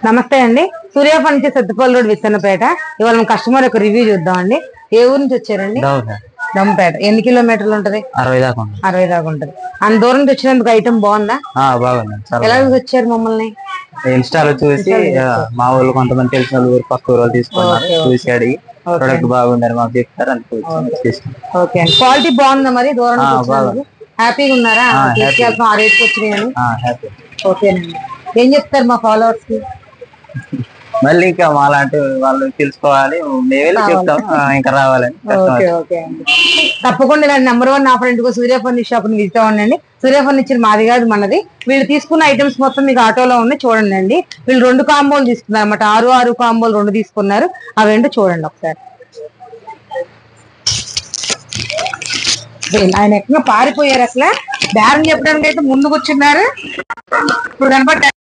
నమస్తే అండి. సూర్యాపేట నుంచి సత్తుపల్లి రోడ్ విసన్నపేట. ఇవాళ మన కస్టమర్ యొక్క రివ్యూ చూద్దామండి. ఏ ఊరు నుంచి వచ్చారండి? దమ్పేట. ఎన్ని కిలోమీటర్లు ఉంటది? 60 దాకా ఉంటది. అంత దూరం నుంచి వచ్చినందుకు ఐటమ్ బాగుందా? బాగుంది. ఎలా వచ్చారు మమ్మల్ని? ఇన్స్టాలో చూసి మా ఊళ్ళు కొంతమంది తెలిసిన ఊరు పక్క ఊరు తీసుకున్నారు, చూసి అడిగి ప్రొడక్ట్ బాగుందని మాకు చెప్తారు ఓకే అండి. క్వాలిటీ బాగుందా? మరి దూరం నుంచి హ్యాపీగా ఉన్నారా? తీసుకెళ్తాం ఆ రేట్కి వచ్చినాయని. ఓకేనండి. ఏం చెప్తారు మా ఫాలోవర్స్ కి? మళ్ళీ ఇంకా మాలాంటి వాళ్ళు తెలుసుకోవాలి, మేమే చెప్తాం ఇంకా రావాలని. తప్పకుండా నెంబర్ 1 ఆఫర్ ఇంటికి సూర్య ఫర్నిచర్ షాప్ ని విజిట్ అవ్వండి. సూర్య ఫర్నిచర్ మాది కాదు, మనది. వీళ్ళు తీసుకున్న ఐటమ్స్ మొత్తం మీకు ఆటోలో ఉన్నాయి, చూడండి అండి. వీళ్ళు 2 కాంబోలు తీసుకున్నారు అన్నమాట. 6 కాంబోలు 2 తీసుకున్నారు. అవి ఏంటో చూడండి ఒకసారి. ఆయన ఎక్కడ పారిపోయారు అసలు. బేరం చెప్పడానికి అయితే ముందు కూర్చున్నారు. ఇప్పుడు కనపడ్డారు.